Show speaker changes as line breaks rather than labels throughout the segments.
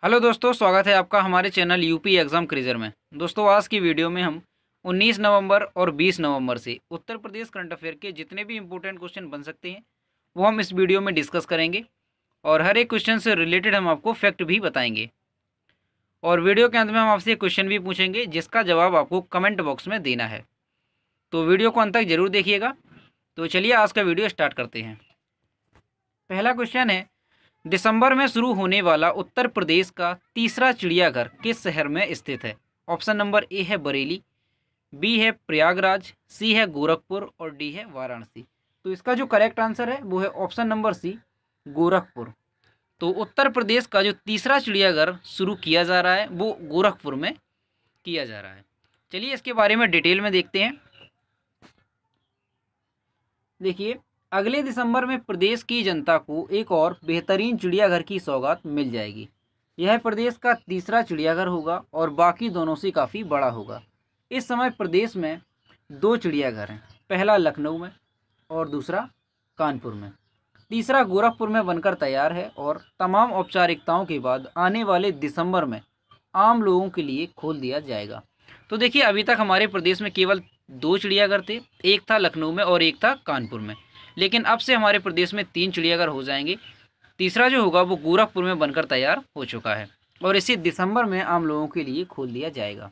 Hello दोस्तों, स्वागत है आपका हमारे चैनल यूपी एग्ज़ाम क्रिजर में। दोस्तों, आज की वीडियो में हम 19 नवंबर और 20 नवंबर से उत्तर प्रदेश करंट अफेयर के जितने भी इंपॉर्टेंट क्वेश्चन बन सकते हैं वो हम इस वीडियो में डिस्कस करेंगे और हर एक क्वेश्चन से रिलेटेड हम आपको फैक्ट भी बताएंगे। और वीडियो के अंत में हम आपसे क्वेश्चन भी पूछेंगे जिसका जवाब आपको कमेंट बॉक्स में देना है। तो वीडियो को अंत तक जरूर देखिएगा। तो चलिए आज का वीडियो स्टार्ट करते हैं। पहला क्वेश्चन है, दिसंबर में शुरू होने वाला उत्तर प्रदेश का तीसरा चिड़ियाघर किस शहर में स्थित है? ऑप्शन नंबर ए है बरेली, बी है प्रयागराज, सी है गोरखपुर और डी है वाराणसी। तो इसका जो करेक्ट आंसर है वो है ऑप्शन नंबर सी, गोरखपुर। तो उत्तर प्रदेश का जो तीसरा चिड़ियाघर शुरू किया जा रहा है वो गोरखपुर में किया जा रहा है। चलिए इसके बारे में डिटेल में देखते हैं। देखिए, अगले दिसंबर में प्रदेश की जनता को एक और बेहतरीन चिड़ियाघर की सौगात मिल जाएगी। यह प्रदेश का तीसरा चिड़ियाघर होगा और बाकी दोनों से काफ़ी बड़ा होगा। इस समय प्रदेश में दो चिड़ियाघर हैं, पहला लखनऊ में और दूसरा कानपुर में। तीसरा गोरखपुर में बनकर तैयार है और तमाम औपचारिकताओं के बाद आने वाले दिसंबर में आम लोगों के लिए खोल दिया जाएगा। तो देखिए, अभी तक हमारे प्रदेश में केवल दो चिड़ियाघर थे, एक था लखनऊ में और एक था कानपुर में। लेकिन अब से हमारे प्रदेश में तीन चिड़ियाघर हो जाएंगे। तीसरा जो होगा वो गोरखपुर में बनकर तैयार हो चुका है और इसे दिसंबर में आम लोगों के लिए खोल दिया जाएगा।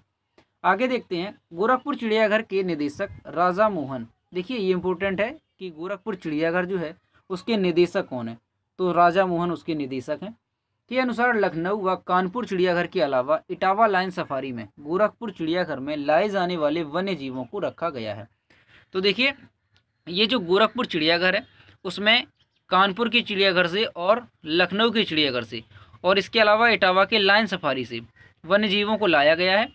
आगे देखते हैं, गोरखपुर चिड़ियाघर के निदेशक राजा मोहन। देखिए, ये इंपॉर्टेंट है कि गोरखपुर चिड़ियाघर जो है उसके निदेशक कौन है। तो राजा मोहन उसके निदेशक हैं। के अनुसार लखनऊ व कानपुर चिड़ियाघर के अलावा इटावा लाइन सफारी में गोरखपुर चिड़ियाघर में लाए जाने वाले वन्य जीवों को रखा गया है। तो देखिए, ये जो गोरखपुर चिड़ियाघर है उसमें कानपुर के चिड़ियाघर से और लखनऊ के चिड़ियाघर से और इसके अलावा इटावा के लाइन सफारी से वन्य जीवों को लाया गया है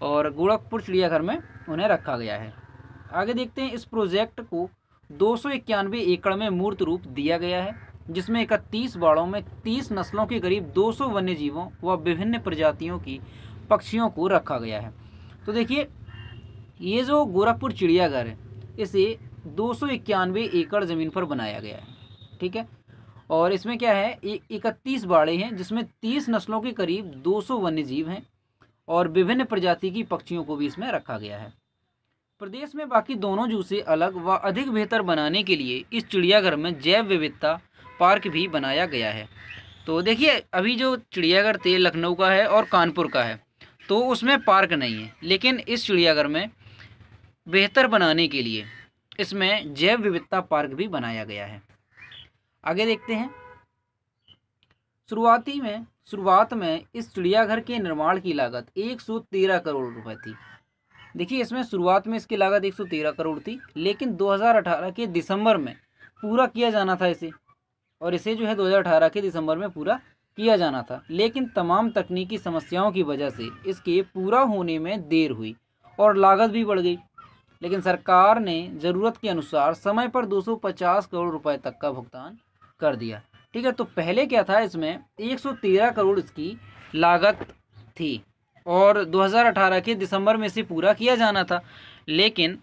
और गोरखपुर चिड़ियाघर में उन्हें रखा गया है। आगे देखते हैं, इस प्रोजेक्ट को 291 एकड़ में मूर्त रूप दिया गया है, जिसमें 31 बाड़ों में 30 नस्लों के करीब 200 वन्य जीवों व विभिन्न प्रजातियों की पक्षियों को रखा गया है। तो देखिए, ये जो गोरखपुर चिड़ियाघर है इसे 291 एकड़ ज़मीन पर बनाया गया है, ठीक है। और इसमें क्या है, 31 बाड़े हैं जिसमें 30 नस्लों के करीब 200 वन्य जीव हैं और विभिन्न प्रजाति की पक्षियों को भी इसमें रखा गया है। प्रदेश में बाकी दोनों जू से अलग व अधिक बेहतर बनाने के लिए इस चिड़ियाघर में जैव विविधता पार्क भी बनाया गया है। तो देखिए, अभी जो चिड़ियाघर थे लखनऊ का है और कानपुर का है तो उसमें पार्क नहीं है, लेकिन इस चिड़ियाघर में बेहतर बनाने के लिए इसमें जैव विविधता पार्क भी बनाया गया है। आगे देखते हैं, शुरुआत में इस चिड़ियाघर के निर्माण की लागत 113 करोड़ रुपए थी। देखिए, इसमें शुरुआत में इसकी लागत 113 करोड़ थी, लेकिन 2018 के दिसंबर में पूरा किया जाना था इसे, और इसे जो है 2018 के दिसंबर में पूरा किया जाना था। लेकिन तमाम तकनीकी समस्याओं की वजह से इसके पूरा होने में देर हुई और लागत भी बढ़ गई। लेकिन सरकार ने ज़रूरत के अनुसार समय पर 250 करोड़ रुपए तक का भुगतान कर दिया, ठीक है। तो पहले क्या था, इसमें 113 करोड़ इसकी लागत थी और 2018 के दिसंबर में इसे पूरा किया जाना था, लेकिन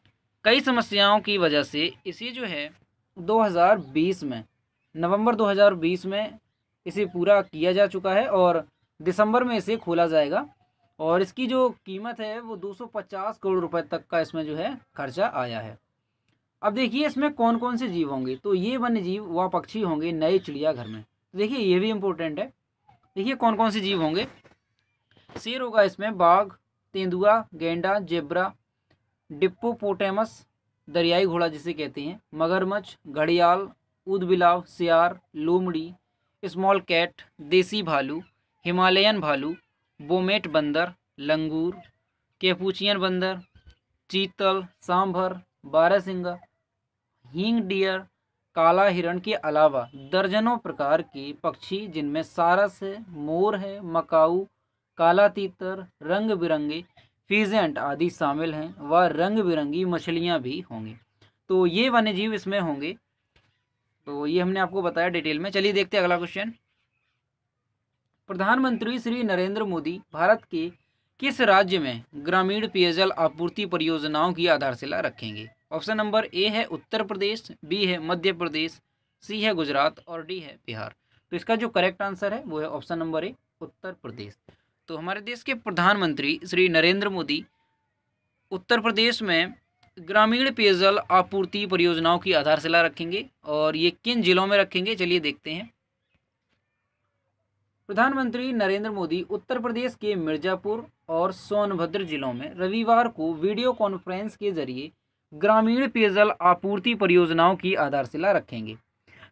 कई समस्याओं की वजह से इसे जो है 2020 में, नवंबर 2020 में इसे पूरा किया जा चुका है और दिसंबर में इसे खोला जाएगा। और इसकी जो कीमत है वो 250 करोड़ रुपए तक का इसमें जो है खर्चा आया है। अब देखिए, इसमें कौन कौन से जीव होंगे। तो ये वन्य जीव व पक्षी होंगे नए चिड़ियाघर में। तो देखिए, ये भी इम्पोर्टेंट है। देखिए, कौन कौन से जीव होंगे। शेर होगा इसमें, बाघ, तेंदुआ, गेंडा, जेब्रा, डिप्पोपोटेमस दरियाई घोड़ा जिसे कहते हैं, मगरमच्छ, घड़ियाल, ऊदबिलाव, सियार, लोमड़ी, स्मॉल कैट, देसी भालू, हिमालयन भालू, बोमेट बंदर, लंगूर, कैपुचियन बंदर, चीतल, सांभर, बारहसिंगा, हींग डियर, काला हिरण के अलावा दर्जनों प्रकार के पक्षी जिनमें सारस है, मोर है, मकाऊ, काला तीतर, रंग बिरंगे फीजेंट आदि शामिल हैं व रंग बिरंगी मछलियां भी होंगी। तो ये वन्यजीव इसमें होंगे। तो ये हमने आपको बताया डिटेल में। चलिए देखते हैं अगला क्वेश्चन। प्रधानमंत्री श्री नरेंद्र मोदी भारत के किस राज्य में ग्रामीण पेयजल आपूर्ति परियोजनाओं की आधारशिला रखेंगे? ऑप्शन नंबर ए है उत्तर प्रदेश, बी है मध्य प्रदेश, सी है गुजरात और डी है बिहार। तो इसका जो करेक्ट आंसर है वो है option number A, Uttar Pradesh. तो हमारे देश के प्रधानमंत्री श्री नरेंद्र मोदी उत्तर प्रदेश में ग्रामीण पेयजल आपूर्ति परियोजनाओं की आधारशिला रखेंगे, और ये किन जिलों में रखेंगे चलिए देखते हैं। प्रधानमंत्री नरेंद्र मोदी उत्तर प्रदेश के मिर्जापुर और सोनभद्र जिलों में रविवार को वीडियो कॉन्फ्रेंस के जरिए ग्रामीण पेयजल आपूर्ति परियोजनाओं की आधारशिला रखेंगे।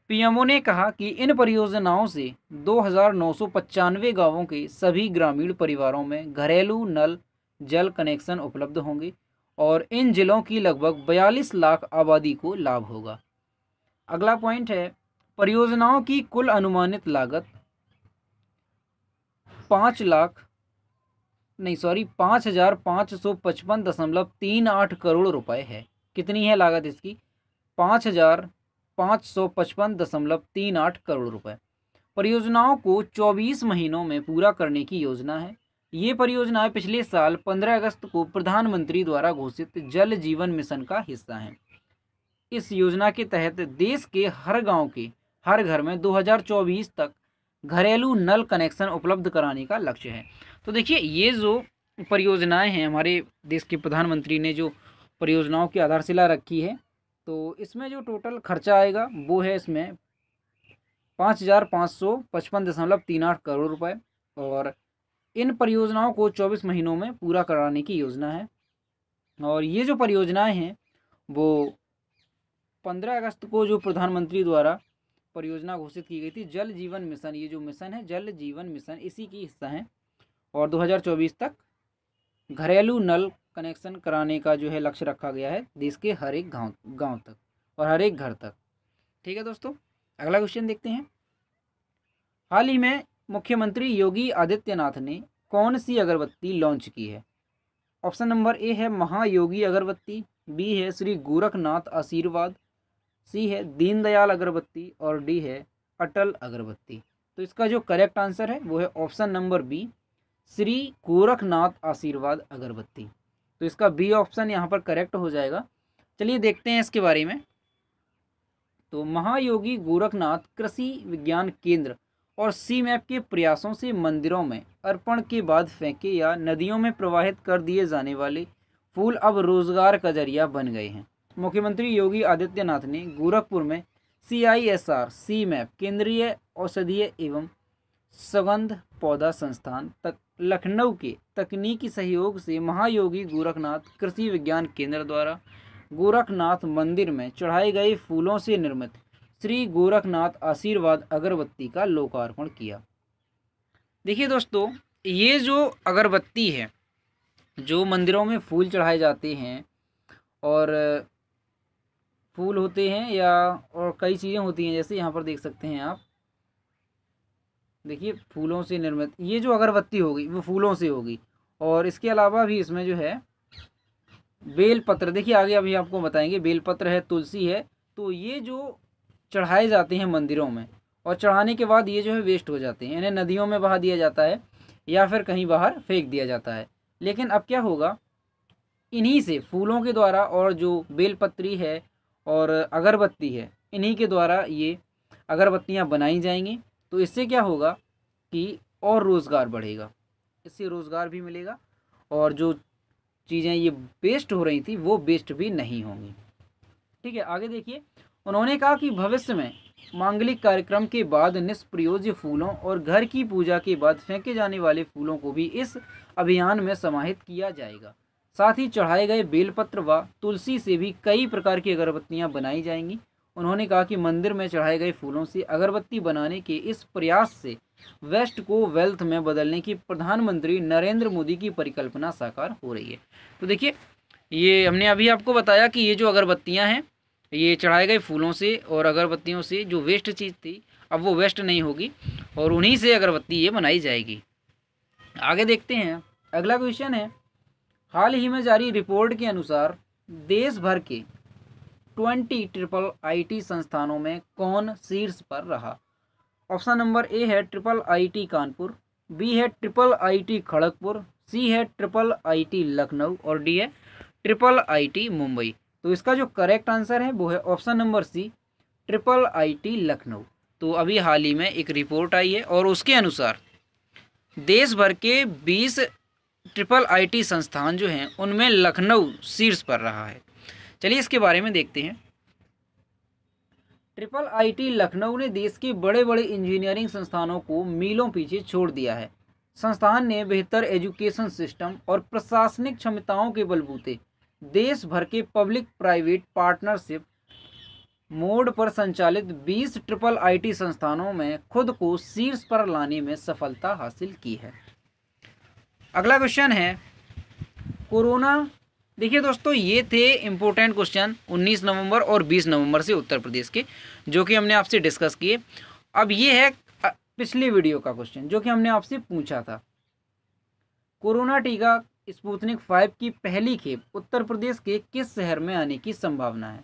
पीएमओ ने कहा कि इन परियोजनाओं से 2,995 गांवों के सभी ग्रामीण परिवारों में घरेलू नल जल कनेक्शन उपलब्ध होंगे और इन जिलों की लगभग 42 लाख आबादी को लाभ होगा। अगला पॉइंट है, परियोजनाओं की कुल अनुमानित लागत 5,555.38 करोड़ रुपए है। कितनी है लागत इसकी? 5,555.38 करोड़ रुपए। परियोजनाओं को 24 महीनों में पूरा करने की योजना है। ये परियोजनाएं पिछले साल 15 अगस्त को प्रधानमंत्री द्वारा घोषित जल जीवन मिशन का हिस्सा हैं। इस योजना के तहत देश के हर गांव के हर घर में 2024 तक घरेलू नल कनेक्शन उपलब्ध कराने का लक्ष्य है। तो देखिए, ये जो परियोजनाएं हैं, हमारे देश के प्रधानमंत्री ने जो परियोजनाओं की आधारशिला रखी है, तो इसमें जो टोटल खर्चा आएगा वो है इसमें 5,555.38 करोड़ रुपए, और इन परियोजनाओं को 24 महीनों में पूरा कराने की योजना है। और ये जो परियोजनाएं हैं वो 15 अगस्त को जो प्रधानमंत्री द्वारा परियोजना घोषित की गई थी, जल जीवन मिशन, ये जो मिशन है जल जीवन मिशन, इसी की हिस्सा है, और 2024 तक घरेलू नल कनेक्शन कराने का जो है लक्ष्य रखा गया है देश के हर एक गांव तक और हर एक घर तक। ठीक है दोस्तों, अगला क्वेश्चन देखते हैं। हाल ही में मुख्यमंत्री योगी आदित्यनाथ ने कौन सी अगरबत्ती लॉन्च की है? ऑप्शन नंबर ए है महायोगी अगरबत्ती, बी है श्री गोरखनाथ आशीर्वाद, सी है दीनदयाल अगरबत्ती, और डी है अटल अगरबत्ती। तो इसका जो करेक्ट आंसर है वो है option number B, Shri Gorakhnath Ashirwad Agarbatti. तो इसका बी ऑप्शन यहाँ पर करेक्ट हो जाएगा। चलिए देखते हैं इसके बारे में। तो महायोगी गोरखनाथ कृषि विज्ञान केंद्र और सी मैप के प्रयासों से मंदिरों में अर्पण के बाद फेंके या नदियों में प्रवाहित कर दिए जाने वाले फूल अब रोजगार का जरिया बन गए हैं। मुख्यमंत्री योगी आदित्यनाथ ने गोरखपुर में CISR सी मैप केंद्रीय औषधीय एवं सुगंध पौधा संस्थान तक लखनऊ के तकनीकी सहयोग से महायोगी गोरखनाथ कृषि विज्ञान केंद्र द्वारा गोरखनाथ मंदिर में चढ़ाए गए फूलों से निर्मित श्री गोरखनाथ आशीर्वाद अगरबत्ती का लोकार्पण किया। देखिए दोस्तों, ये जो अगरबत्ती है, जो मंदिरों में फूल चढ़ाए जाते हैं और फूल होते हैं या और कई चीज़ें होती हैं, जैसे यहाँ पर देख सकते हैं आप, देखिए फूलों से निर्मित ये जो अगरबत्ती होगी वो फूलों से होगी, और इसके अलावा भी इसमें जो है बेलपत्र, देखिए आगे अभी आपको बताएंगे, बेलपत्र है, तुलसी है। तो ये जो चढ़ाए जाते हैं मंदिरों में, और चढ़ाने के बाद ये जो है वेस्ट हो जाते हैं, इन्हें नदियों में बहा दिया जाता है या फिर कहीं बाहर फेंक दिया जाता है। लेकिन अब क्या होगा, इन्हीं से फूलों के द्वारा और जो बेलपत्री है और अगरबत्ती है, इन्हीं के द्वारा ये अगरबत्तियाँ बनाई जाएंगी। तो इससे क्या होगा कि और रोज़गार बढ़ेगा, इससे रोज़गार भी मिलेगा, और जो चीज़ें ये वेस्ट हो रही थी वो वेस्ट भी नहीं होंगी। ठीक है, आगे देखिए। उन्होंने कहा कि भविष्य में मांगलिक कार्यक्रम के बाद निष्प्रयोज्य फूलों और घर की पूजा के बाद फेंके जाने वाले फूलों को भी इस अभियान में समाहित किया जाएगा। साथ ही चढ़ाए गए बेलपत्र व तुलसी से भी कई प्रकार की अगरबत्तियां बनाई जाएंगी। उन्होंने कहा कि मंदिर में चढ़ाए गए फूलों से अगरबत्ती बनाने के इस प्रयास से वेस्ट को वेल्थ में बदलने की प्रधानमंत्री नरेंद्र मोदी की परिकल्पना साकार हो रही है। तो देखिए, ये हमने अभी आपको बताया कि ये जो अगरबत्तियां हैं, ये चढ़ाए गए फूलों से और अगरबत्तियों से जो वेस्ट चीज़ थी अब वो वेस्ट नहीं होगी, और उन्हीं से अगरबत्ती ये बनाई जाएगी। आगे देखते हैं, अगला क्वेश्चन है। हाल ही में जारी रिपोर्ट के अनुसार देश भर के 20 IIT संस्थानों में कौन शीर्ष पर रहा? ऑप्शन नंबर ए है IIT कानपुर, बी है IIT खड़गपुर, सी है IIT लखनऊ, और डी है IIT मुंबई। तो इसका जो करेक्ट आंसर है वो है option number C, IIT Lucknow. तो अभी हाल ही में एक रिपोर्ट आई है और उसके अनुसार देश भर के 20 ट्रिपल आईटी संस्थान जो हैं उनमें लखनऊ शीर्ष पर रहा है। चलिए इसके बारे में देखते हैं। ट्रिपल आईटी लखनऊ ने देश के बड़े बड़े इंजीनियरिंग संस्थानों को मीलों पीछे छोड़ दिया है। संस्थान ने बेहतर एजुकेशन सिस्टम और प्रशासनिक क्षमताओं के बलबूते देश भर के पब्लिक प्राइवेट पार्टनरशिप मोड पर संचालित 20 ट्रिपल आईटी संस्थानों में खुद को शीर्ष पर लाने में सफलता हासिल की है। अगला क्वेश्चन है कोरोना। देखिए दोस्तों, ये थे इम्पोर्टेंट क्वेश्चन 19 नवंबर और 20 नवंबर से उत्तर प्रदेश के, जो कि हमने आपसे डिस्कस किए। अब ये है पिछले वीडियो का क्वेश्चन जो कि हमने आपसे पूछा था। कोरोना टीका स्पुतनिक 5 की पहली खेप उत्तर प्रदेश के किस शहर में आने की संभावना है?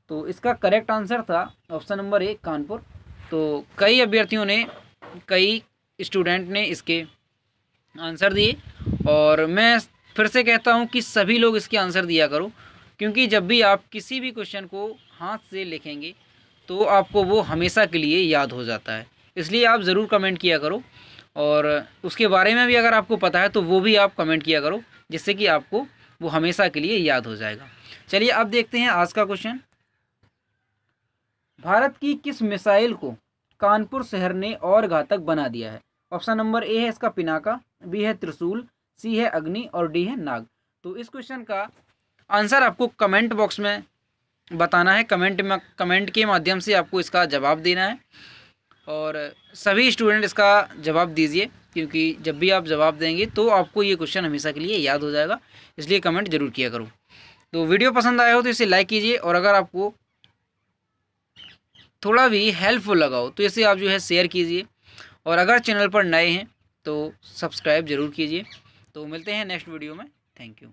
तो इसका करेक्ट आंसर था ऑप्शन नंबर ए, कानपुर। तो कई अभ्यर्थियों ने, कई स्टूडेंट ने इसके आंसर दिए, और मैं फिर से कहता हूं कि सभी लोग इसके आंसर दिया करो, क्योंकि जब भी आप किसी भी क्वेश्चन को हाथ से लिखेंगे तो आपको वो हमेशा के लिए याद हो जाता है। इसलिए आप ज़रूर कमेंट किया करो, और उसके बारे में भी अगर आपको पता है तो वो भी आप कमेंट किया करो, जिससे कि आपको वो हमेशा के लिए याद हो जाएगा। चलिए अब देखते हैं आज का क्वेश्चन। भारत की किस मिसाइल को कानपुर शहर ने और घातक बना दिया है? ऑप्शन नंबर ए है इसका पिनाका, बी है त्रिशूल, सी है अग्नि और डी है नाग। तो इस क्वेश्चन का आंसर आपको कमेंट बॉक्स में बताना है। कमेंट के माध्यम से आपको इसका जवाब देना है, और सभी स्टूडेंट इसका जवाब दीजिए, क्योंकि जब भी आप जवाब देंगे तो आपको ये क्वेश्चन हमेशा के लिए याद हो जाएगा। इसलिए कमेंट जरूर किया करो। तो वीडियो पसंद आया हो तो इसे लाइक कीजिए, और अगर आपको थोड़ा भी हेल्पफुल लगा हो तो इसे आप जो है शेयर कीजिए, और अगर चैनल पर नए हैं तो सब्सक्राइब जरूर कीजिए। तो मिलते हैं नेक्स्ट वीडियो में। Thank you.